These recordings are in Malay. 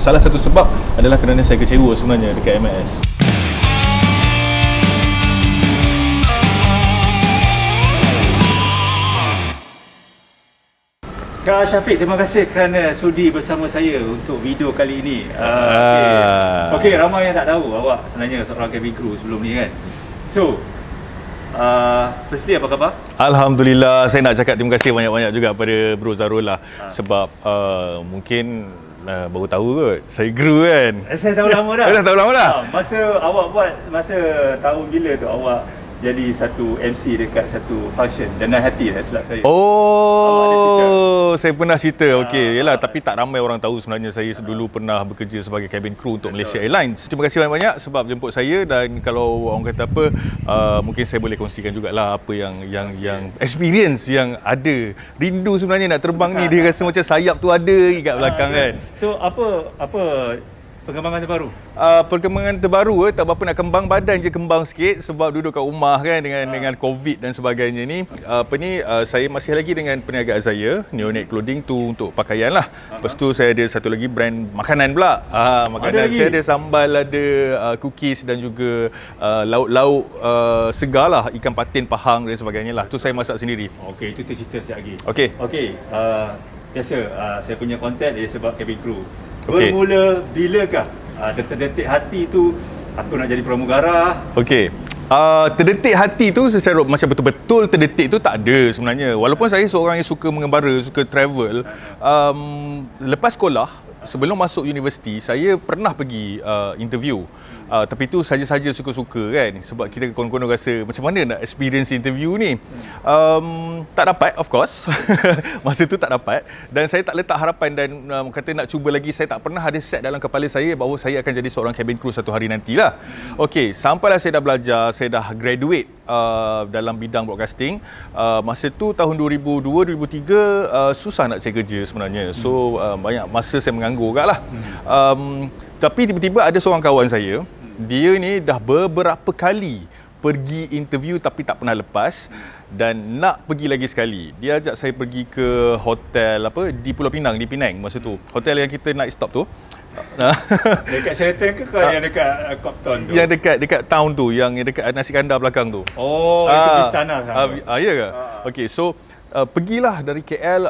Salah satu sebab adalah kerana saya kecewa sebenarnya dekat MAS. Kak Syafiq, terima kasih kerana sudi bersama saya untuk video kali ini. Okey, ramai yang tak tahu awak sebenarnya seorang cabin crew sebelum ni kan. So, firstly apa khabar? Alhamdulillah, saya nak cakap terima kasih banyak-banyak juga pada Bro Zarul lah. Sebab mungkin baru tahu kot, saya crew kan. Saya tahu lama dah. Dah tahu lama dah? Masa awak buat, masa tahun bila tu awak jadi satu MC dekat satu function Dengan Hati tak silap saya. Oh, saya pernah cerita. Okey, yalah, tapi tak ramai orang tahu sebenarnya saya dulu pernah bekerja sebagai cabin crew untuk Malaysia Airlines. Terima kasih banyak-banyak sebab jemput saya, dan kalau orang kata apa, mungkin saya boleh kongsikan jugalah apa yang experience yang ada. Rindu sebenarnya nak terbang ni, dia rasa macam sayap tu ada kat belakang kan. So apa perkembangan terbaru? Perkembangan terbaru tak berapa nak kembang badan je, kembang sikit sebab duduk kat rumah kan dengan COVID dan sebagainya ni. Saya masih lagi dengan perniagaan saya, Neonate Clothing tu untuk pakaian lah. Lepas tu saya ada satu lagi brand makanan pula. Makanan saya ada sambal, ada cookies dan juga lauk-lauk segar lah, ikan patin, pahang dan sebagainya lah. Tu saya masak sendiri. Okey, itu cerita sekejap lagi. Okey. Biasa saya punya konten dia sebab cabin crew. Okey. Bermula bilakah detik-detik hati tu aku nak jadi pramugara? Okey. Terdetik hati tu secara macam betul-betul terdetik tu tak ada sebenarnya. Walaupun saya seorang yang suka mengembara, suka travel, lepas sekolah, sebelum masuk universiti, saya pernah pergi interview. Tapi tu saja-saja suka-suka kan, sebab kita konon-konon rasa macam mana nak experience interview ni. Tak dapat, of course. Masa tu tak dapat, dan saya tak letak harapan dan kata nak cuba lagi. Saya tak pernah ada set dalam kepala saya bahawa saya akan jadi seorang cabin crew satu hari nantilah. Okey, sampailah saya dah belajar, saya dah graduate dalam bidang broadcasting. Masa tu tahun 2002-2003 susah nak cari kerja sebenarnya. So banyak masa saya menganggur lah. Tapi tiba-tiba ada seorang kawan saya, dia ni dah beberapa kali pergi interview tapi tak pernah lepas, dan nak pergi lagi sekali. Dia ajak saya pergi ke hotel di Pulau Pinang, di Penang masa tu. Hotel yang kita night stop tu. Dekat Sheraton ke yang dekat Copthorne tu? Yang dekat town tu, yang dekat Nasi Kandar belakang tu. Oh, itu istana kan? Ya ke? Okey, so pergilah dari KL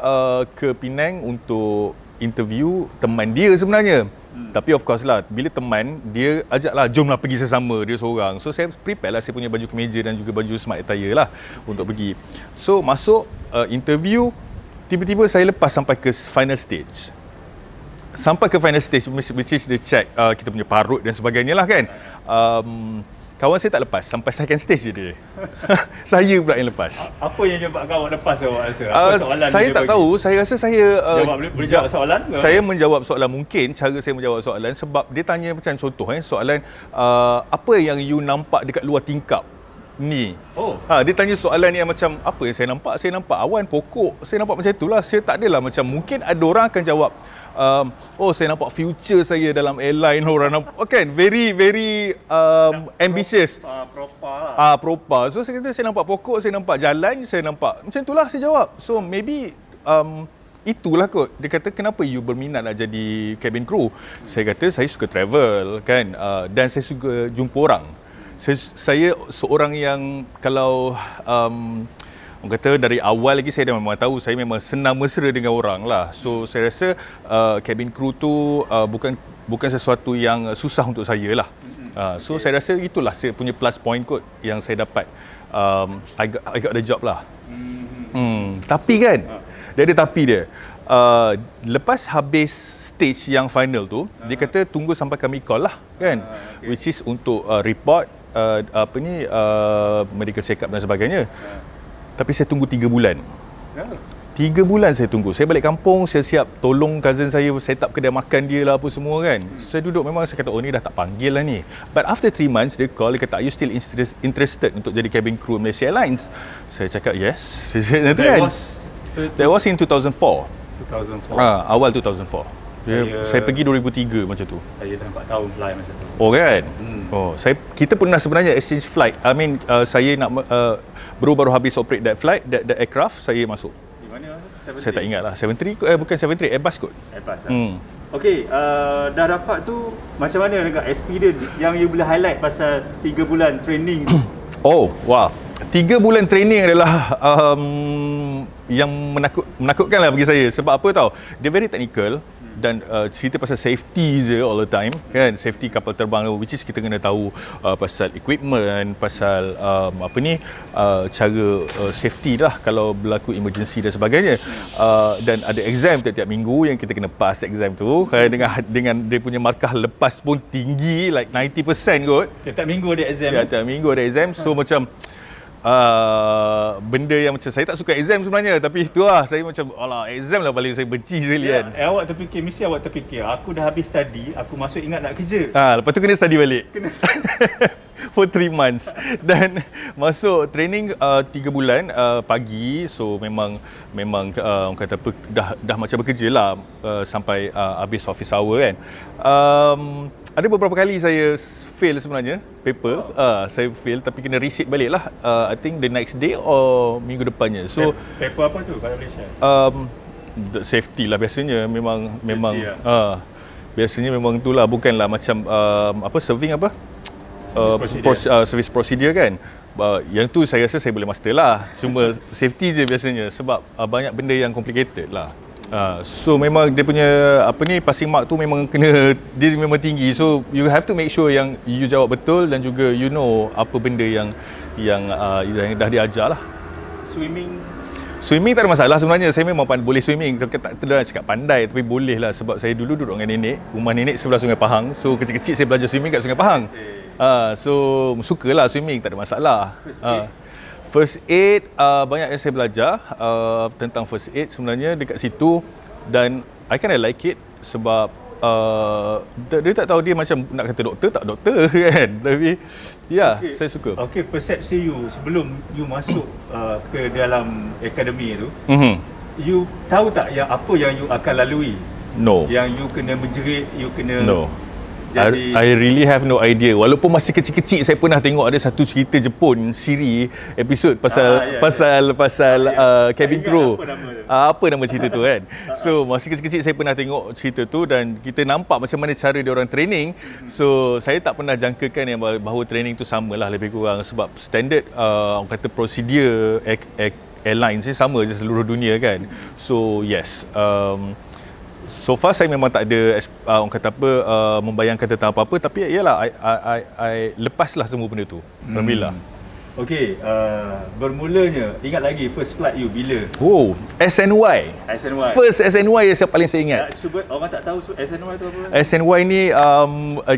ke Penang untuk interview teman dia sebenarnya. Tapi of course lah, bila teman, dia ajaklah, jomlah pergi sesama, dia seorang. So saya prepare lah, saya punya baju kemeja dan juga baju smart attire lah untuk pergi. So masuk interview, tiba-tiba saya lepas sampai ke final stage. Sampai ke final stage, which is the check kita punya parut dan sebagainya lah kan. Kawan saya tak lepas, sampai second stage je dia. Saya pula yang lepas. Apa yang menyebabkan awak lepas awak rasa? Apa soalan saya tak tahu, saya rasa saya boleh jawab soalan? Saya menjawab soalan, mungkin cara saya menjawab soalan, sebab dia tanya macam contoh soalan apa yang you nampak dekat luar tingkap ni. Dia tanya soalan yang macam apa yang saya nampak? Saya nampak awan, pokok. Saya nampak macam itulah. Saya tak adalah macam, mungkin ada orang akan jawab saya nampak future saya dalam airline. Orang nampak, kan, very ambitious. Proper. So saya kata saya nampak pokok, saya nampak jalan, saya nampak macam itulah saya jawab. So maybe itulah kot. Dia kata, kenapa you berminat nak jadi cabin crew? Saya kata saya suka travel kan, dan saya suka jumpa orang. Saya seorang yang kalau orang kata dari awal lagi saya dah memang tahu saya memang senang mesra dengan orang lah. So saya rasa cabin crew tu bukan sesuatu yang susah untuk saya lah. So saya rasa itulah saya punya plus point kot yang saya dapat. I got the job lah. Tapi kan, dia ada tapi dia. Lepas habis stage yang final tu, dia kata tunggu sampai kami call lah kan, which is untuk report medical check up dan sebagainya. Tapi saya tunggu 3 bulan. 3 bulan saya tunggu. Saya balik kampung, saya siap tolong cousin saya set up kedai makan dia lah apa semua kan. Saya duduk, memang saya kata, ni dah tak panggil lah ni. But after 3 months, dia call, dia kata, are you still interested untuk jadi cabin crew Malaysia Airlines? Saya cakap, yes. That was in 2004. Awal 2004. Saya pergi 2003 macam tu. Saya dah 4 tahun fly macam tu. Oh kan? Kita pernah sebenarnya exchange flight. Saya nak baru habis operate that flight, that aircraft, saya masuk. Di mana? Saya tak ingat lah. 73 bukan 73, Airbus kot. Airbus. Okay, dah dapat tu macam mana dengan experience yang you boleh highlight pasal 3 bulan training tu? Oh, wah. 3 bulan training adalah yang menakutkan lah bagi saya. Sebab apa tau? Dia very technical dan cerita pasal safety je all the time kan, safety kapal terbang tu, which is kita kena tahu pasal equipment, pasal cara safety lah kalau berlaku emergency dan sebagainya. Dan ada exam tiap-tiap minggu yang kita kena pass exam tu kan, dengan dia punya markah lepas pun tinggi like 90% kot. Tiap minggu ada exam. Tiap minggu ada exam. So macam benda yang macam saya tak suka exam sebenarnya, tapi tu lah saya macam alah, exam lah paling saya benci sekali kan. Mesti awak terfikir aku dah habis study, aku masuk ingat nak kerja. Lepas tu kena study balik. For 3 months. Dan masuk training 3 bulan pagi. So memang orang kata apa, dah macam bekerja lah sampai habis office hour kan. Ada beberapa kali saya fail sebenarnya paper. Saya fail tapi kena resit balik lah. I think the next day or minggu depannya. So paper apa tu kalau boleh share? Safety lah biasanya. Memang lah. biasanya memang itulah, bukanlah macam serving apa? Service procedure kan. Yang tu saya rasa saya boleh master lah. Cuma safety je biasanya sebab banyak benda yang complicated lah. So memang dia punya passing mark tu memang dia memang tinggi. So you have to make sure yang you jawab betul dan juga you know apa benda yang dah diajar lah. Swimming tak ada masalah sebenarnya. Saya memang boleh swimming. Saya tak nak cakap pandai, tapi boleh lah. Sebab saya dulu duduk dengan nenek. Rumah nenek sebelah Sungai Pahang. So kecil-kecil saya belajar swimming kat Sungai Pahang. So sukalah swimming, tak ada masalah. First aid banyak yang saya belajar tentang first aid sebenarnya dekat situ, dan I kind of like it sebab dia tak tahu, dia macam nak kata doktor tak doktor kan, tapi saya suka. Okay, persepsi you sebelum you masuk ke dalam akademi tu, you tahu tak yang apa yang you akan lalui? No. Yang you kena menjerit, you kena I really have no idea. Walaupun masih kecil-kecil saya pernah tengok ada satu cerita Jepun, siri episod pasal cabin crew. Apa nama cerita tu kan. So masih kecil-kecil saya pernah tengok cerita tu dan kita nampak macam mana cara dia orang training. So saya tak pernah jangkakan yang bahawa training tu samalah lebih kurang, sebab standard orang kata prosedur airlines ni sama je seluruh dunia kan. So yes, so far saya memang tak ada orang kata apa membayangkan tentang apa-apa, tapi yalah I lepaslah semua benda tu. Alhamdulillah. Okey, bermulanya ingat lagi first flight you bila? Oh, SNY. First SNY yang saya paling saya ingat. Cuba orang tak tahu SNY tu apa? SNY ni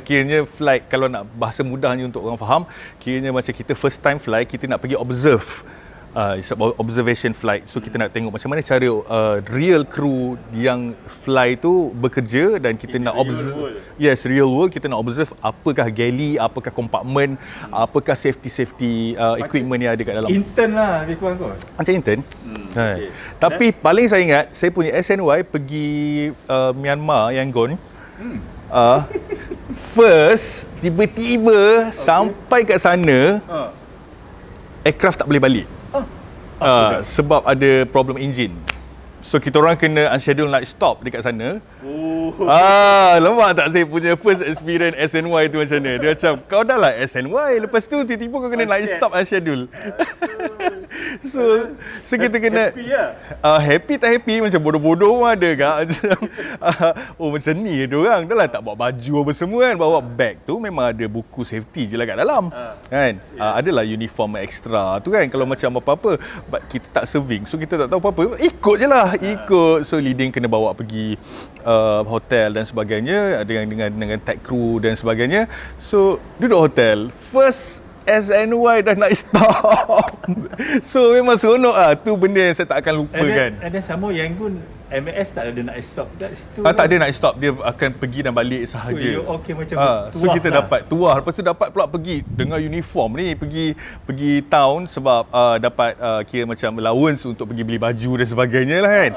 kiranya flight, kalau nak bahasa mudahnya untuk orang faham, kiranya macam kita first time fly, kita nak pergi observe. It's about observation flight. So kita nak tengok macam mana cara real crew yang fly tu bekerja, dan kita nak observe. Yes, real world. Kita nak observe apakah galley, apakah kompartmen, apakah safety equipment yang ada kat dalam. Intern lah lebih kurang kot. Macam intern. Okay. Tapi paling saya ingat, saya punya SNY pergi Myanmar, Yangon. First, tiba-tiba sampai kat sana, aircraft tak boleh balik. Sebab ada problem engine. So kita orang kena unscheduled night stop dekat sana. Nampak tak saya punya first experience SNY tu macam mana? Dia macam, kau dah lah SNY, lepas tu tiba-tiba kau kena night stop unscheduled. So kita kena happy lah. Happy tak happy, macam bodoh-bodoh pun ada kak. Macam ni dia orang dah lah tak bawa baju apa semua kan, bawa bag tu memang ada buku safety je lah kat dalam kan. Adalah uniform extra tu kan, kalau macam apa-apa kita tak serving, so kita tak tahu apa-apa, ikut je lah. So leading kena bawa pergi hotel dan sebagainya, dengan tag crew dan sebagainya. So duduk hotel, first SNY dah nak stop. So memang seronok lah. Tu benda yang saya tak akan lupakan. Ada sama Yangon MAS tak ada nak stop kat situ? Tak ada nak stop, dia akan pergi dan balik sahaja. Okey, macam so kita dapat tuah, lepas tu dapat pula pergi dengan uniform ni, pergi town sebab dapat kira macam allowance untuk pergi beli baju dan sebagainya lah kan.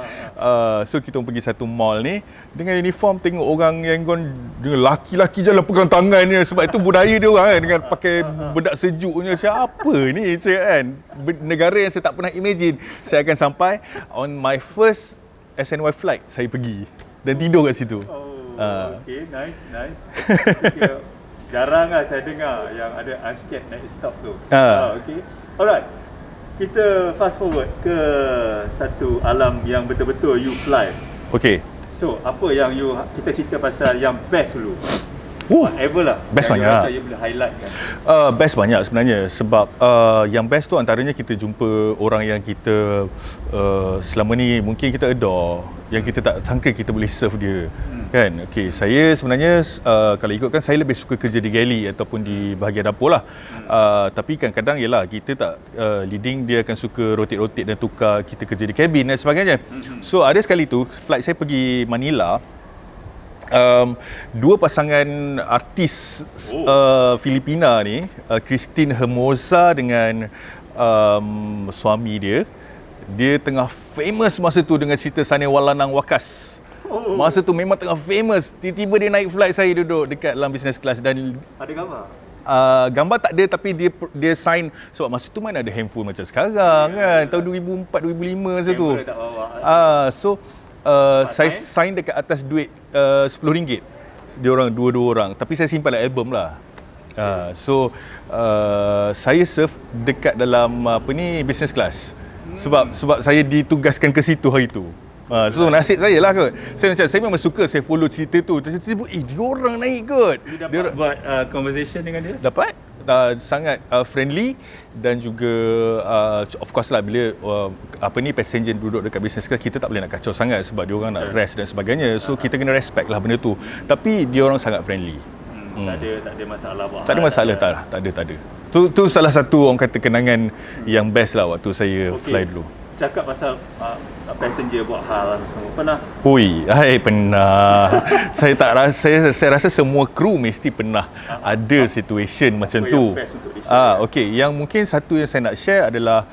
So kita pergi satu mall ni dengan uniform, tengok orang Yangon dengan laki-laki jalan pegang tangannya, sebab itu budaya dia orang kan, dengan pakai bedak sejuknya. Siapa ni kan, negara yang saya tak pernah imagine saya akan sampai. On my first SNY flight saya pergi dan tidur kat situ. Okay, nice. Okay. Jarang lah saya dengar yang ada I'm scared naik stop tu. Okay. Alright. Kita fast forward ke satu alam yang betul-betul you fly. Okay. So, apa yang kita cerita pasal yang best dulu? Whatever lah. Best yang banyak. You rasa you boleh highlight kan? Best banyak sebenarnya sebab yang best tu antaranya kita jumpa orang yang kita selama ni mungkin kita adore, yang kita tak sangka kita boleh serve dia. Kan? Okay, saya sebenarnya kalau ikutkan saya lebih suka kerja di galley ataupun di bahagian dapur lah. Tapi kadang-kadang yalah kita tak leading dia akan suka rotate-rotate dan tukar, kita kerja di cabin dan sebagainya. So ada sekali tu flight saya pergi Manila. Dua pasangan artis Filipina ni, Christine Hermosa dengan suami dia tengah famous masa tu dengan cerita Sanai Walanang Wakas. Masa tu memang tengah famous. Tiba-tiba dia naik flight, saya duduk dekat dalam business class dan ada gambar? Gambar tak ada, tapi dia sign sebab masa tu mana ada handphone macam sekarang kan, tahun 2004 2005 masa tu. Kamera tak bawa. Saya sign dekat atas duit RM10. Dia orang dua orang, tapi saya simpan dalam album lah. Saya serve dekat dalam business class. Sebab saya ditugaskan ke situ hari tu. So nasib saya lah kot. Saya memang suka, saya follow cerita tu. Tiba-tiba dia orang naik kot. You dapat buat conversation dengan dia? Dapat. Sangat friendly dan juga of course lah bila passenger duduk dekat business class, kita tak boleh nak kacau sangat sebab dia orang nak rest dan sebagainya. So kita kena respect lah benda tu. Tapi dia orang sangat friendly. Tak ada masalah buat. Tak ada masalah, tak ada. Tu salah satu orang kata kenangan yang best lah waktu saya fly dulu. Cakap pasal passenger buat hal semua. Pernah? Pernah. Saya rasa semua kru mesti pernah ada situation macam tu. Yang best untuk di-share? Okey, yang mungkin satu yang saya nak share adalah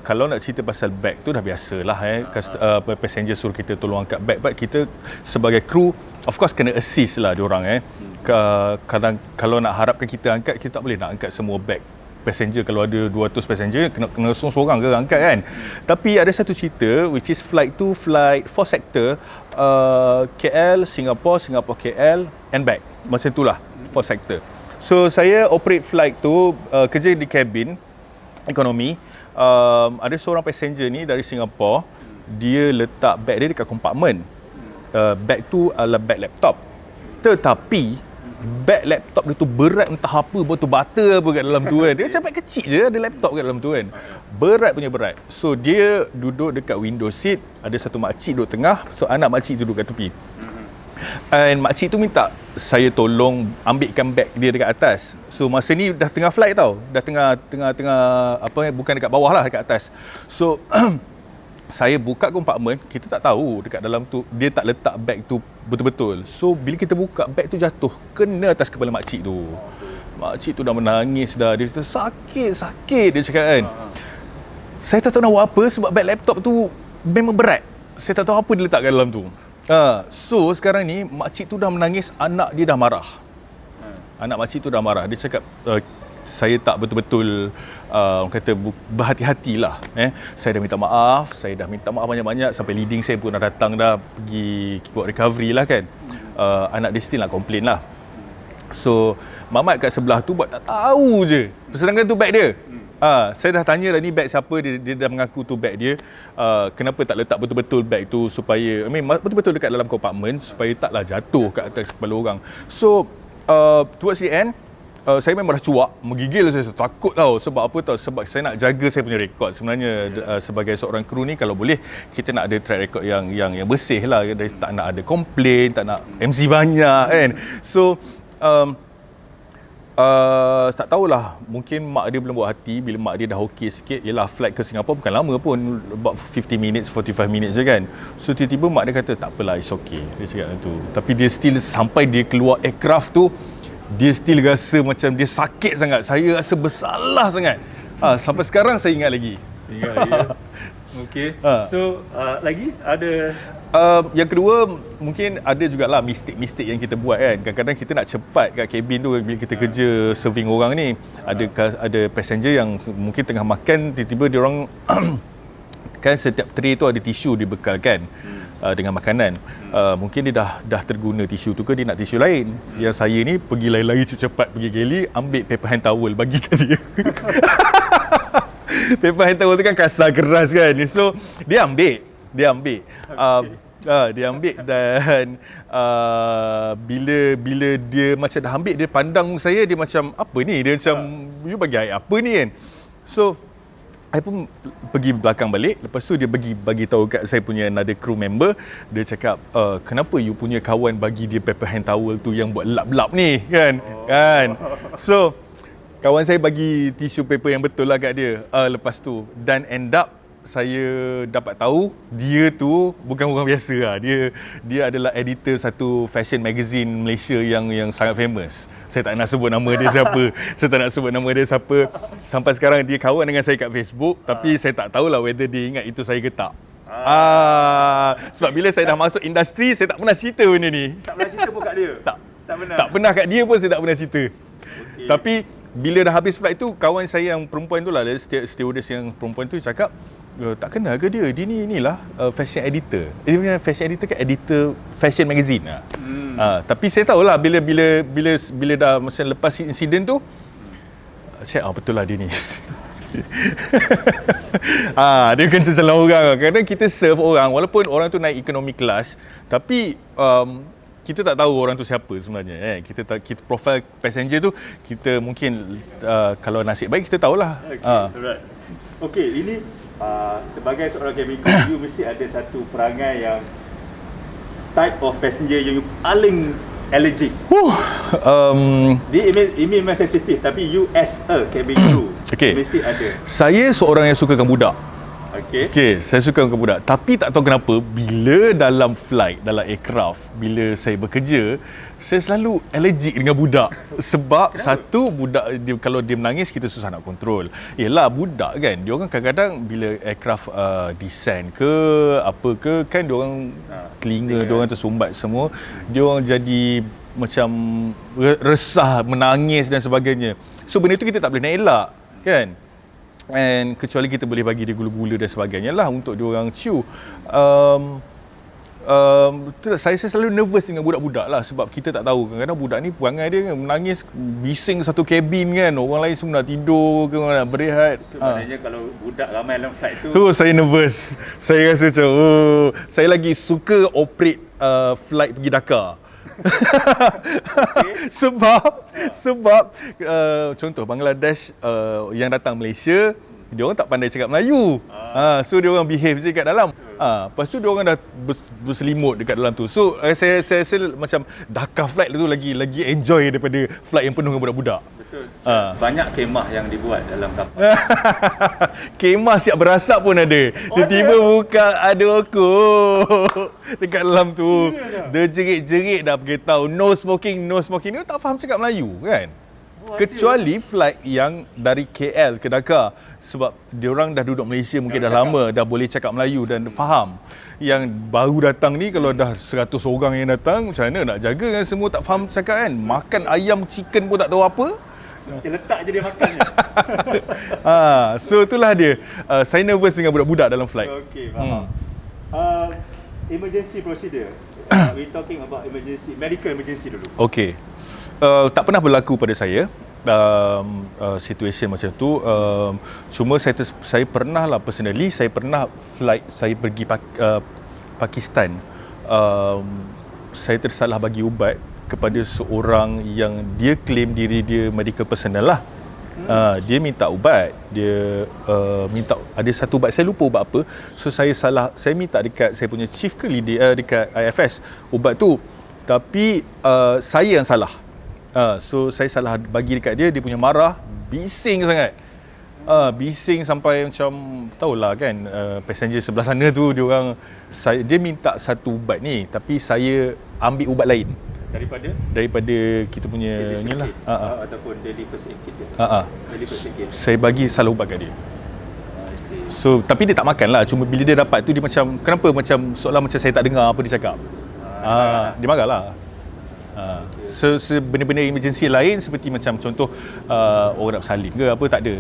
kalau nak cerita pasal bag tu dah biasalah passenger suruh kita tolong angkat bag. Kita sebagai kru of course kena assist lah diorang kadang kalau nak harapkan kita angkat, kita tak boleh nak angkat semua bag passenger. Kalau ada 200 passenger kena seorang ke angkat kan. Tapi ada satu cerita which is flight 4 sector, KL, Singapore KL and back. Macam itulah 4 sector. So saya operate flight tu, kerja di cabin ekonomi. Ada seorang passenger ni dari Singapore, dia letak bag dia dekat kompartmen. Bag tu adalah bag laptop. Tetapi beg laptop dia tu berat entah apa, batu bata apa kat dalam tu kan. Dia macam beg kecil je, ada laptop kat dalam tu kan. Berat. So dia duduk dekat window seat, ada satu makcik duduk tengah, so anak makcik tu duduk kat tepi. And makcik tu minta saya tolong ambilkan beg dia dekat atas. So masa ni dah tengah flight tau, dah tengah bukan dekat bawah lah, dekat atas. So saya buka kompartmen, kita tak tahu dekat dalam tu dia tak letak beg tu betul-betul. So bila kita buka, beg tu jatuh kena atas kepala makcik tu. Makcik tu dah menangis dah. Dia kata sakit dia cakap kan. Saya tak tahu nak buat apa sebab beg laptop tu memang berat. Saya tak tahu apa dia letak kat dalam tu. So sekarang ni makcik tu dah menangis, anak dia dah marah. Anak makcik tu dah marah. Dia cakap saya tak betul-betul kata berhati-hatilah. Saya dah minta maaf banyak-banyak, sampai leading saya pun dah datang dah pergi buat recovery lah kan. Anak dia still nak complain lah. So mamat kat sebelah tu buat tak tahu je, sedangkan tu beg dia. Saya dah tanya dah ni beg siapa, dia dah mengaku tu beg dia. Kenapa tak letak betul-betul beg tu supaya betul-betul dekat dalam kompartmen supaya taklah jatuh kat atas kepala orang. So towards the end, saya memang dah cuak, menggigil saya takut tau. Sebab apa tau? Sebab saya nak jaga saya punya rekod sebenarnya. Sebagai seorang kru ni, kalau boleh kita nak ada track record yang bersih lah. Tak nak ada komplain, tak nak MC banyak kan. So tak tahulah, mungkin mak dia belum buat hati. Bila mak dia dah okey sikit, yelah flight ke Singapore bukan lama pun, about 50 minutes 45 minutes je kan. So tiba-tiba mak dia kata tak apalah, it's okay, dia cakap tu. Tapi dia still sampai dia keluar aircraft tu, dia still rasa macam dia sakit sangat. Saya rasa bersalah sangat. Sampai sekarang saya ingat lagi. Okay. So lagi ada yang kedua, mungkin ada jugalah mistik-mistik yang kita buat kan. Kadang-kadang kita nak cepat kat kabin tu bila kita kerja serving orang ni. Ada passenger yang mungkin tengah makan, tiba-tiba dia orang kan setiap tray tu ada tisu dibekalkan. dengan makanan. Mungkin dia dah terguna tisu tu ke dia nak tisu lain. Yang saya ni pergi lari-lari cepat pergi galley, ambil paper hand towel bagi kat dia. Paper hand towel tu kan kasar keras kan. So dia ambil. Dia ambil dan bila dia macam dah ambil, dia pandang saya, dia macam apa ni? Dia macam you bagi air apa ni kan? So saya pun pergi belakang balik. Lepas tu dia bagi tahu kat saya punya another crew member. Dia cakap, kenapa you punya kawan bagi dia paper hand towel tu yang buat lap-lap ni kan? Kan? So kawan saya bagi tisu paper yang betul lah kat dia lepas tu. Dan end up saya dapat tahu dia tu bukan orang biasa lah. Dia adalah editor satu fashion magazine Malaysia yang sangat famous. Saya tak nak sebut nama dia siapa. Sampai sekarang dia kawan dengan saya kat Facebook, tapi saya tak tahulah whether dia ingat itu saya ke tak. Sebab bila saya dah masuk industri, saya tak pernah cerita benda ni. Tak pernah cerita pun kat dia? Tak pernah? Tak pernah kat dia pun saya tak pernah cerita. Okay. Tapi bila dah habis flight tu, kawan saya yang perempuan tu lah, stewardess yang perempuan tu cakap, tak kenal ke dia? Dia ni inilah fashion editor. Dia punya fashion editor kan, editor fashion magazine lah. Tapi saya tahulah bila dah masa lepas insiden tu, saya betul lah dia ni. Dia kan salah orang. Kadang kita serve orang, walaupun orang tu naik economy class, tapi kita tak tahu orang tu siapa sebenarnya. Kita profile passenger tu, kita mungkin kalau nasib baik kita tahulah. Alright. Okay, ini sebagai seorang cabin crew, you mesti ada satu perangai yang type of passenger yang you paling allergic. Dia memang sensitif, tapi you as a cabin crew mesti ada. Saya seorang yang sukakan budak. Okay, saya sukakan budak. Tapi tak tahu kenapa, bila dalam flight, dalam aircraft, bila saya bekerja, saya selalu allergic dengan budak. Sebab satu, budak dia, kalau dia menangis, kita susah nak kontrol. Yelah, budak kan, dia orang kadang-kadang bila aircraft descend ke apa ke, kan dia orang telinga dia orang tersumbat semua, dia orang jadi macam resah, menangis dan sebagainya. So benda tu kita tak boleh nak elak kan. And kecuali kita boleh bagi dia gula-gula dan sebagainya lah untuk dia orang chew. Saya selalu nervous dengan budak-budak lah, sebab kita tak tahu, kadang-kadang budak ni perangai dia kan, menangis bising satu kabin kan, orang lain semua nak tidur ke, orang nak berehat. Sebenarnya kalau budak ramai dalam flight tu, saya nervous. Saya rasa macam saya lagi suka operate flight pergi Dakar. sebab contoh Bangladesh yang datang Malaysia, dia orang tak pandai cakap Melayu. So dia orang behave je kat dalam. Lepas tu dia orang dah berselimut dekat dalam tu. So saya macam Dakar flight tu lagi enjoy daripada flight yang penuh dengan budak-budak. Betul. Banyak kemah yang dibuat dalam kapal. Kemah siap berasap pun ada. Tiba-tiba buka ada rokok dekat dalam tu. Dia jerit-jerit dah beritahu no smoking. Dia tak faham cakap Melayu kan. Kecuali flight yang dari KL ke Dakar, sebab diorang dah duduk Malaysia mungkin dah lama, dah boleh cakap Melayu dan faham. Yang baru datang ni, kalau dah 100 orang yang datang, macam mana nak jaga kan semua tak faham cakap kan. Makan ayam chicken pun tak tahu apa. Dia letak je dia makan je. So itulah dia. Saya nervous dengan budak-budak dalam flight. Okay, faham. Emergency procedure. We talking about medical emergency dulu. Okay. Tak pernah berlaku pada saya situation macam tu. Cuma saya pernah lah personally, saya pernah flight saya pergi Pakistan. Saya tersalah bagi ubat kepada seorang yang dia claim diri dia medical personnel lah. Dia minta ubat, dia minta ada satu ubat, saya lupa ubat apa. So saya minta dekat saya punya chief ke leader dekat IFS ubat tu, tapi saya yang salah. So saya salah bagi dekat dia punya marah, bising sangat. Bising sampai macam tahulah kan, passenger sebelah sana tu dia minta satu ubat ni, tapi saya ambil ubat lain daripada kita punya ni lah, ataupun daily first aid kit. Daily first aid kit. Saya bagi salah ubat kat dia. So tapi dia tak makan lah, cuma bila dia dapat tu dia macam kenapa macam seolah macam saya tak dengar apa dia cakap. Dia marah lah. So benda-benda emergency lain seperti macam contoh orang nak bersalin ke apa, tak ada.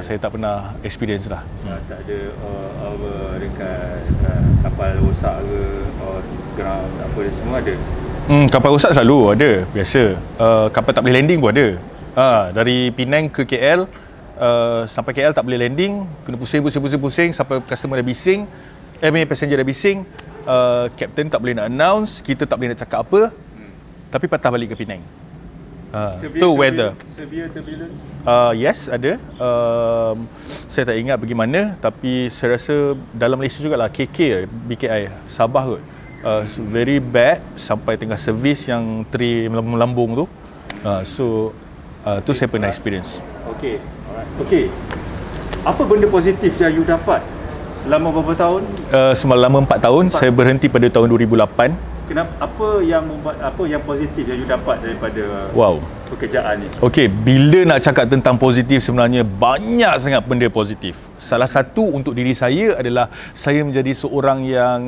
Saya tak pernah experience lah. Tak ada dekat kapal rosak ke or ground apa semua ada? Kapal rosak selalu ada, biasa. Kapal tak boleh landing pun ada. Dari Penang ke KL, sampai KL tak boleh landing, kena pusing sampai customer dah bising, passenger dah bising, captain tak boleh nak announce, kita tak boleh nak cakap apa, tapi patah balik ke Penang. Tu weather. Severe turbulence? Yes, ada. Saya tak ingat bagaimana, tapi saya rasa dalam Malaysia jugalah, KK, BKI, Sabah kot. Very bad sampai tengah servis yang tree melambung tu. Tu saya pernah experience. Okay, alright. Okay, apa benda positif yang you dapat selama berapa tahun? Selama 4 tahun, saya berhenti pada tahun 2008. Kenapa, apa yang positif yang you dapat daripada pekerjaan ni? Okey, bila nak cakap tentang positif, sebenarnya banyak sangat benda positif. Salah satu untuk diri saya adalah saya menjadi seorang yang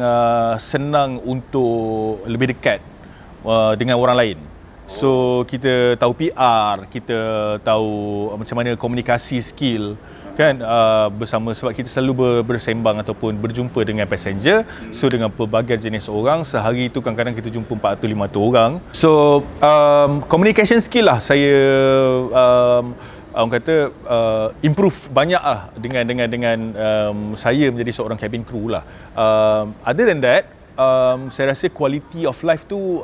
senang untuk lebih dekat dengan orang lain. So kita tahu PR, kita tahu macam mana komunikasi skill kan, bersama, sebab kita selalu bersembang ataupun berjumpa dengan passenger. So dengan pelbagai jenis orang, sehari itu kadang-kadang kita jumpa 400-500 orang. So communication skill lah saya orang kata improve banyak lah dengan saya menjadi seorang cabin crew lah. Other than that, saya rasa quality of life tu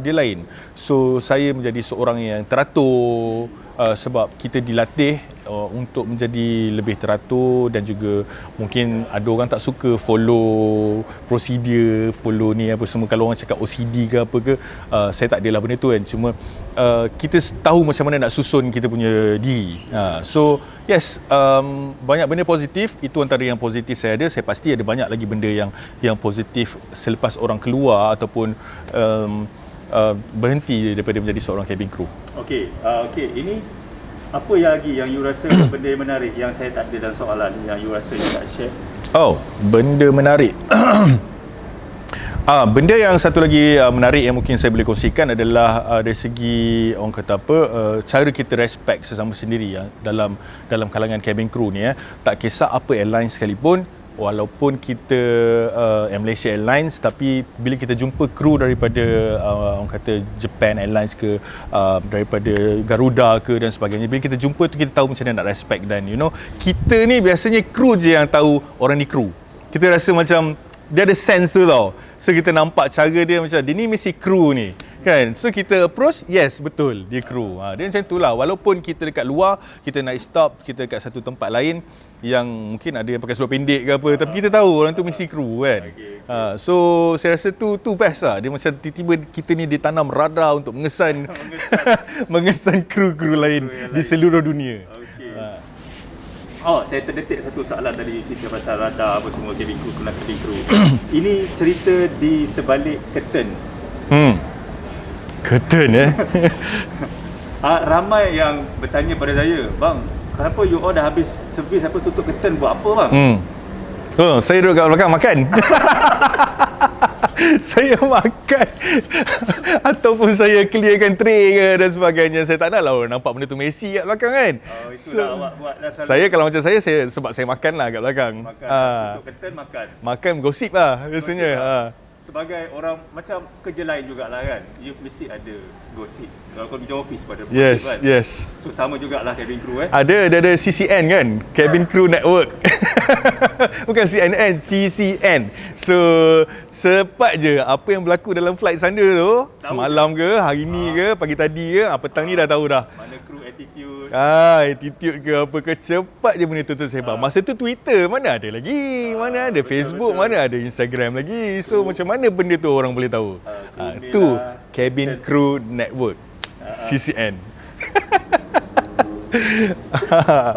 dia lain. So saya menjadi seorang yang teratur, sebab kita dilatih untuk menjadi lebih teratur, dan juga mungkin ada orang tak suka follow prosedur, follow ni apa semua. Kalau orang cakap OCD ke apa ke, saya tak adalah benda tu kan. Cuma kita tahu macam mana nak susun kita punya diri. So yes, banyak benda positif. Itu antara yang positif saya ada. Saya pasti ada banyak lagi benda yang positif selepas orang keluar ataupun berhenti daripada menjadi seorang cabin crew. Okey, ini apa yang lagi yang you rasa benda yang menarik yang saya tak ada dalam soalan yang you rasa you nak share? Benda menarik. Benda yang satu lagi menarik yang mungkin saya boleh kongsikan adalah dari segi orang kata apa, cara kita respect sesama sendiri dalam kalangan cabin crew ni. Tak kisah apa airline sekalipun, walaupun kita Malaysia Airlines, tapi bila kita jumpa kru daripada orang kata Japan Airlines ke, daripada Garuda ke dan sebagainya, bila kita jumpa tu kita tahu macam mana nak respect. Dan kita ni biasanya kru je yang tahu orang ni kru. Kita rasa macam dia ada sense tu tau. So kita nampak cara dia macam dia ni mesti kru ni kan. So kita approach, yes betul dia kru. Dia macam tu lah. Walaupun kita dekat luar, kita naik stop, kita dekat satu tempat lain yang mungkin ada yang pakai seluar pendek ke apa, tapi kita tahu orang tu mesti kru kan. So saya rasa tu best lah. Dia macam tiba-tiba kita ni ditanam radar untuk mengesan mengesan kru-kru lain di seluruh dunia. Saya terdetik satu soalan tadi, cerita pasal radar apa semua, cabin crew, kena cabin crew. Ini cerita di sebalik curtain. Curtain ramai yang bertanya pada saya, bang, kenapa you all dah habis servis apa tutup curtain buat apa bang? Saya duduk kat belakang makan. Saya makan ataupun saya clearkan tray ke dan sebagainya. Saya tak nak lah orang nampak benda tu messy kat belakang kan. Itulah awak buat dah salah. Saya kalau macam saya sebab saya makan lah kat belakang. Tutup curtain makan gosip lah biasanya. Sebagai orang macam kerja lain jugalah kan, you mesti ada gosip. Kalau kau kerja office pada yes, kan. Yes. So sama jugalah cabin crew Ada CCN kan, Cabin Crew Network. Bukan CNN, CCN. So cepat je apa yang berlaku dalam flight sana tu, semalam ke, hari ni ke, pagi tadi ke, petang ni dah tahu dah. Mana crew attitude. Attitude ke apa ke, cepat je benda tu tersebar. Masa tu Twitter mana ada lagi, mana ada Facebook, mana ada Instagram lagi. So macam mana benda tu orang boleh tahu? Tu Cabin Crew Network, CCN.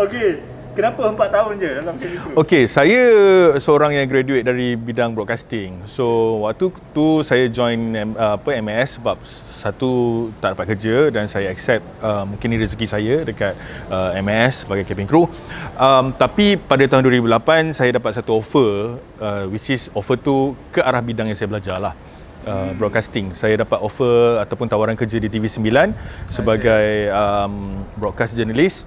Okey, kenapa 4 tahun je dalam cabin crew? Okey, saya seorang yang graduate dari bidang broadcasting. So waktu tu saya join MAS sebab satu tak dapat kerja dan saya accept mungkin ni rezeki saya dekat MAS sebagai cabin crew. Tapi pada tahun 2008 saya dapat satu offer, which is offer tu ke arah bidang yang saya belajar lah. Broadcasting. Saya dapat offer ataupun tawaran kerja di TV9 sebagai broadcast journalist.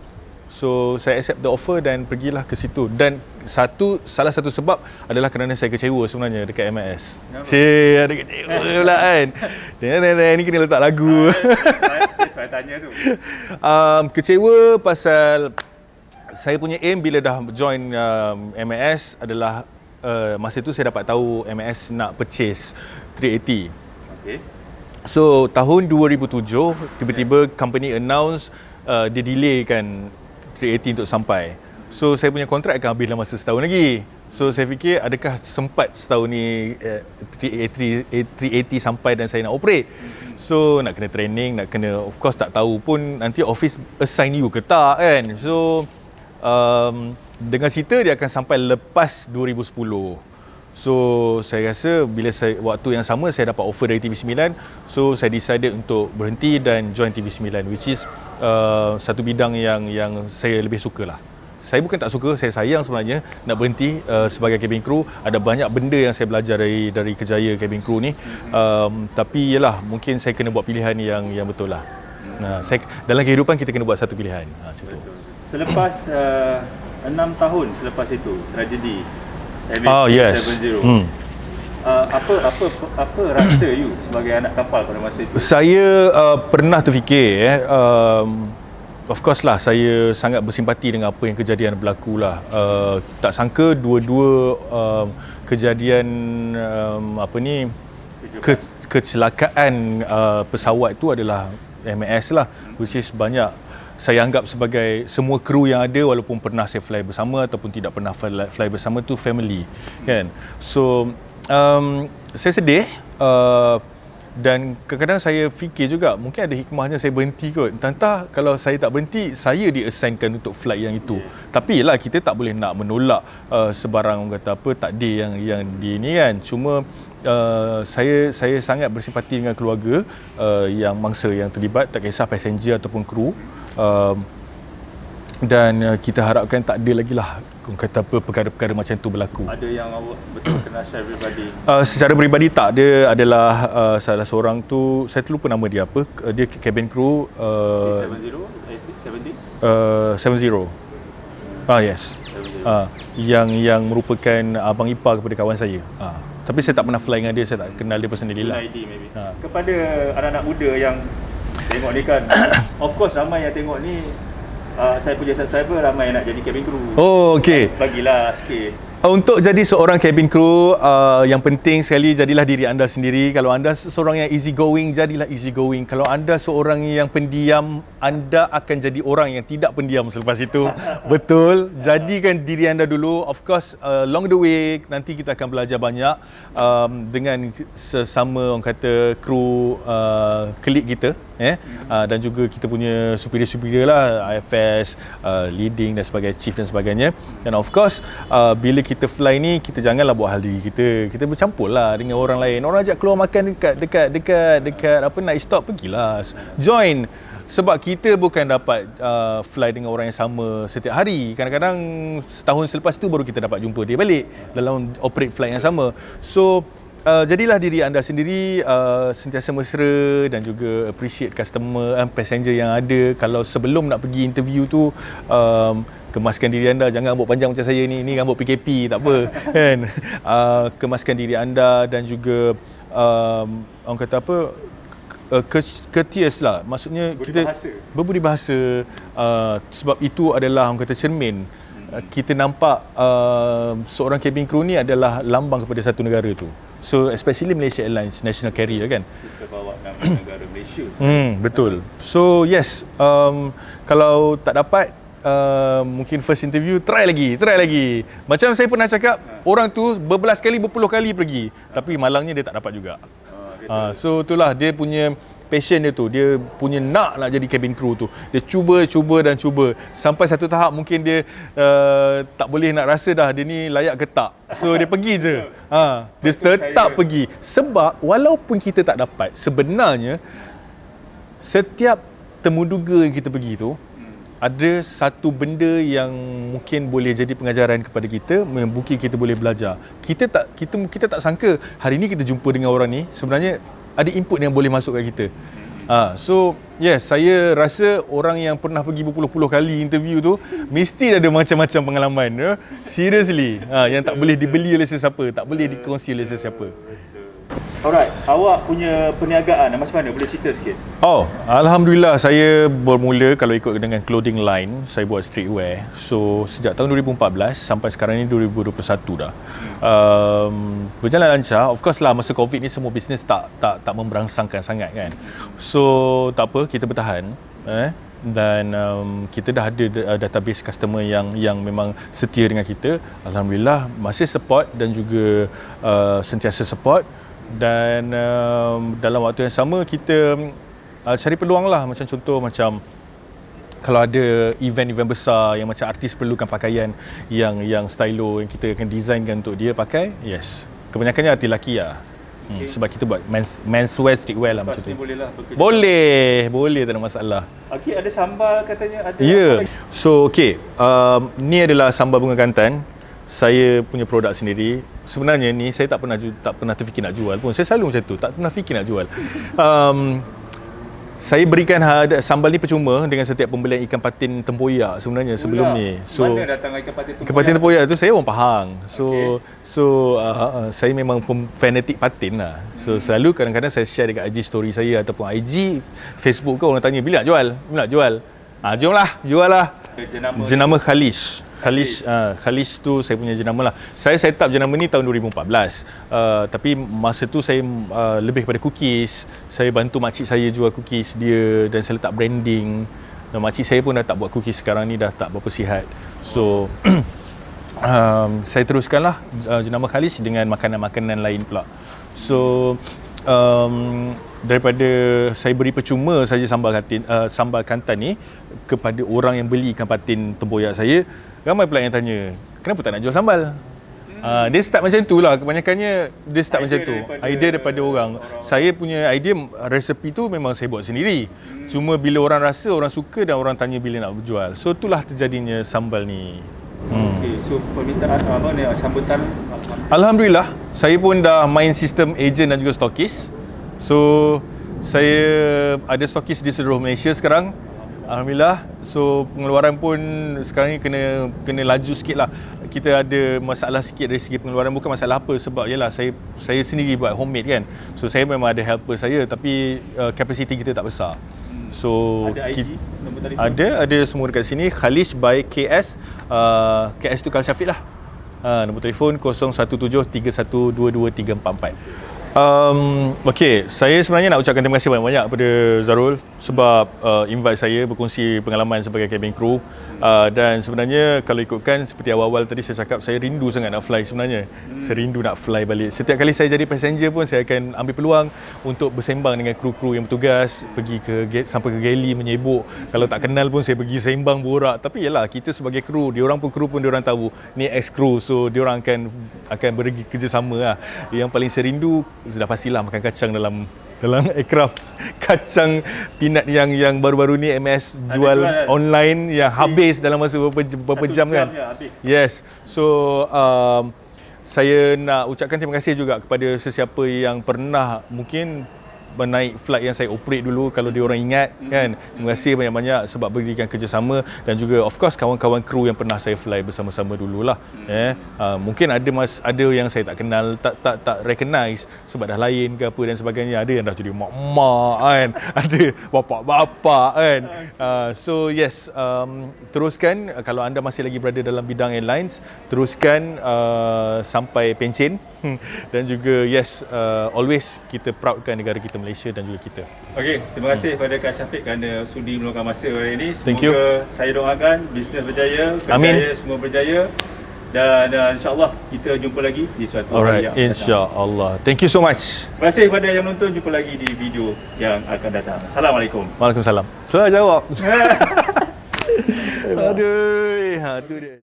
So saya accept the offer dan pergilah ke situ. Dan salah satu sebab adalah kerana saya kecewa sebenarnya dekat MIS. Cik, ada kecewa pula kan. Ni kena letak lagu. Saya tanya tu. Kecewa pasal saya punya aim bila dah join MIS adalah masa tu saya dapat tahu MIS nak purchase 380. Okay. So tahun 2007 tiba-tiba company announce dia delaykan 380 untuk sampai. So saya punya kontrak akan habis dalam masa setahun lagi. So saya fikir adakah sempat setahun ni 380 sampai dan saya nak operate. So nak kena training, nak kena, of course tak tahu pun nanti office assign you ke tak kan. So dengan cerita dia akan sampai lepas 2010. So saya rasa bila waktu yang sama saya dapat offer dari TV9, so saya decided untuk berhenti dan join TV9, which is satu bidang yang saya lebih suka lah. Saya bukan tak suka, saya sayang sebenarnya nak berhenti sebagai cabin crew. Ada banyak benda yang saya belajar dari kerjaya cabin crew ni. Tapi yalah, mungkin saya kena buat pilihan yang betul lah. Dalam kehidupan kita kena buat satu pilihan. Macam tu. Selepas 6 tahun selepas itu tragedi yes. MH370. Apa rasa you sebagai anak kapal pada masa itu? Saya pernah terfikir of course lah, saya sangat bersimpati dengan apa yang kejadian berlaku lah. Tak sangka dua-dua kejadian kecelakaan pesawat tu adalah MAS lah, which is banyak. Saya anggap sebagai semua kru yang ada, walaupun pernah saya fly bersama ataupun tidak pernah fly bersama, tu family kan. So saya sedih dan kadang-kadang saya fikir juga mungkin ada hikmahnya saya berhenti kot. Entah kalau saya tak berhenti, saya diassign untuk flight yang itu. Tapi yelah, kita tak boleh nak menolak sebarang orang kata apa takdir yang di ni kan. Cuma saya sangat bersimpati dengan keluarga yang mangsa yang terlibat, tak kisah passenger ataupun kru. Dan kita harapkan tak ada lagi lah kata apa perkara-perkara macam tu berlaku. Ada yang awak betul kena share peribadi? Secara peribadi tak. Dia adalah salah seorang tu, saya terlupa nama dia apa. Dia cabin crew 70? 70. Yes. Yang merupakan abang ipar kepada kawan saya. Tapi saya tak pernah fly dengan dia, saya tak kenal dia personally lah. Maybe. Kepada anak-anak muda yang tengok ni kan, of course ramai yang tengok ni, saya punya subscriber ramai yang nak jadi cabin crew. Oh, okey. Bagilah sikit. Untuk jadi seorang cabin crew, yang penting sekali jadilah diri anda sendiri. Kalau anda seorang yang easy going, jadilah easy going. Kalau anda seorang yang pendiam, anda akan jadi orang yang tidak pendiam selepas itu. Betul. Jadikan diri anda dulu. Of course, along the way nanti kita akan belajar banyak dengan sesama orang kata kru klik kita, dan juga kita punya superior-superior lah, IFS, leading dan sebagainya, chief dan sebagainya. Dan of course, bila kita fly ni, kita janganlah buat hal diri kita. Kita bercampur lah dengan orang lain. Orang ajak keluar makan dekat apa night stop, pergilah. Join. Sebab kita bukan dapat fly dengan orang yang sama setiap hari. Kadang-kadang setahun selepas tu baru kita dapat jumpa dia balik dalam operate flight yang sama. So jadilah diri anda sendiri, sentiasa mesra dan juga appreciate customer, passenger yang ada. Kalau sebelum nak pergi interview tu, kemaskan diri anda, jangan rambut panjang macam saya ni rambut PKP, tak apa kan. Kemaskan diri anda dan juga orang kata apa, courteous lah, maksudnya kita berbudi bahasa, sebab itu adalah orang kata cermin. Kita nampak seorang cabin crew ni adalah lambang kepada satu negara tu. So especially Malaysia Airlines, national carrier kan. Kita bawa nama negara Malaysia. Betul. So yes, kalau tak dapat, mungkin first interview try lagi. Macam saya pernah cakap, orang tu berbelas kali, berpuluh kali pergi, tapi malangnya dia tak dapat juga. So itulah dia punya passion dia tu, dia punya nak jadi cabin crew tu. Dia cuba sampai satu tahap mungkin dia tak boleh nak rasa dah dia ni layak ke tak. So dia pergi je. Dia tetap pergi. Sebab walaupun kita tak dapat, sebenarnya setiap temuduga yang kita pergi tu ada satu benda yang mungkin boleh jadi pengajaran kepada kita, mungkin kita boleh belajar. Kita tak sangka hari ni kita jumpa dengan orang ni, sebenarnya ada input yang boleh masuk kat kita. So yes, saya rasa orang yang pernah pergi berpuluh-puluh kali interview tu mesti ada macam-macam pengalaman, ya. Seriously, yang tak boleh dibeli oleh sesiapa, tak boleh dikongsi oleh sesiapa. Alright, awak punya perniagaan macam mana? Boleh cerita sikit? Alhamdulillah saya bermula kalau ikut dengan clothing line, saya buat streetwear. So sejak tahun 2014 sampai sekarang ni 2021 dah. Berjalan lancar. Of course lah, masa Covid ni semua bisnes tak memberangsangkan sangat kan. So tak apa, kita bertahan. Dan kita dah ada database customer yang memang setia dengan kita. Alhamdulillah masih support dan juga sentiasa support. Dan dalam waktu yang sama kita cari peluang lah, macam contoh macam kalau ada event-event besar yang macam artis perlukan pakaian yang stylo yang kita akan designkan untuk dia pakai, yes, kebanyakannya artis lelaki lah. Sebab kita buat menswear streetwear lah macam tu. Boleh, tak ada masalah. Okey, ada sambal katanya, ada Ya. So ni adalah sambal bunga kantan. Saya punya produk sendiri. Sebenarnya ni saya tak pernah terfikir nak jual pun. Saya selalu macam tu, tak pernah fikir nak jual. Saya berikan sambal ni percuma dengan setiap pembelian ikan patin tempoyak sebenarnya sebelum ni. So mana datang ikan patin tempoyak? Ikan patin tempoyak tu saya orang Pahang. Saya memang fanatik patin lah. So selalu kadang-kadang saya share dekat IG story saya ataupun IG Facebook ke, orang tanya bila nak jual. Jomlah, jual lah. Jenama Khalish. Khalish tu saya punya jenama lah. Saya set up jenama ni tahun 2014. Tapi masa tu saya lebih kepada cookies. Saya bantu makcik saya jual cookies dia dan saya letak branding. Dan makcik saya pun dah tak buat cookies sekarang ni, dah tak berapa sihat. So saya teruskanlah jenama Khalish dengan makanan-makanan lain pula. So daripada saya beri percuma saja sambal kantan ni kepada orang yang beli ikan patin tempoyak saya, ramai pula yang tanya, kenapa tak nak jual sambal? Dia start macam tu lah, kebanyakannya dia start macam tu. Idea daripada orang. Saya punya idea, resepi tu memang saya buat sendiri. Cuma bila orang rasa, orang suka dan orang tanya bila nak jual. So itulah terjadinya sambal ni. So permintaan sambutan? Alhamdulillah, saya pun dah main sistem agent dan juga stokis. So saya ada stokis di seluruh Malaysia sekarang. Alhamdulillah. So pengeluaran pun sekarang ni kena laju sikit lah. Kita ada masalah sikit dari segi pengeluaran, bukan masalah apa, sebab yalah saya sendiri buat homemade kan. So saya memang ada helper saya, tapi kapasiti kita tak besar. So ada IG, nombor telefon? Ada semua dekat sini. Khalish by KS. KS tu Kal Syafiq lah. Nombor telefon 0173122344. Saya sebenarnya nak ucapkan terima kasih banyak-banyak kepada Zarul sebab invite saya berkongsi pengalaman sebagai cabin crew. Dan sebenarnya kalau ikutkan seperti awal-awal tadi saya cakap, saya rindu sangat nak fly sebenarnya. Saya rindu nak fly balik. Setiap kali saya jadi passenger pun saya akan ambil peluang untuk bersembang dengan kru-kru yang bertugas, pergi sampai ke galley menyebuk. Kalau tak kenal pun saya pergi sembang borak. Tapi yalah, kita sebagai kru, diorang pun kru pun diorang tahu ni ex-kru, so diorang akan pergi kerjasama lah. Yang paling saya rindu sudah pastilah makan kacang dalam aircraft. Kacang peanut yang baru-baru ni MS jual online yang habis dalam masa beberapa jam kan. Yes. So saya nak ucapkan terima kasih juga kepada sesiapa yang pernah mungkin menaik flight yang saya operate dulu, kalau dia orang ingat kan. Terima kasih banyak-banyak sebab berikan kerjasama, dan juga of course kawan-kawan kru yang pernah saya fly bersama-sama dululah. Mungkin ada yang saya tak kenal, tak recognize sebab dah lain ke apa dan sebagainya. Ada yang dah jadi mak-mak kan, ada bapak-bapak kan. So yes, teruskan. Kalau anda masih lagi berada dalam bidang airlines, teruskan sampai pencen. Dan juga yes, always kita proudkan negara kita Malaysia dan juga kita. Okey, terima kasih kepada Kak Syafiq kerana sudi meluangkan masa hari ini. Thank you. Saya doakan bisnes berjaya, kerjaya semua berjaya, dan insya-Allah kita jumpa lagi di suatu hari yang akan datang. Insya-Allah. Thank you so much. Terima kasih kepada yang menonton, jumpa lagi di video yang akan datang. Assalamualaikum. Waalaikumsalam. Saya jawab. Aduh, tu dia.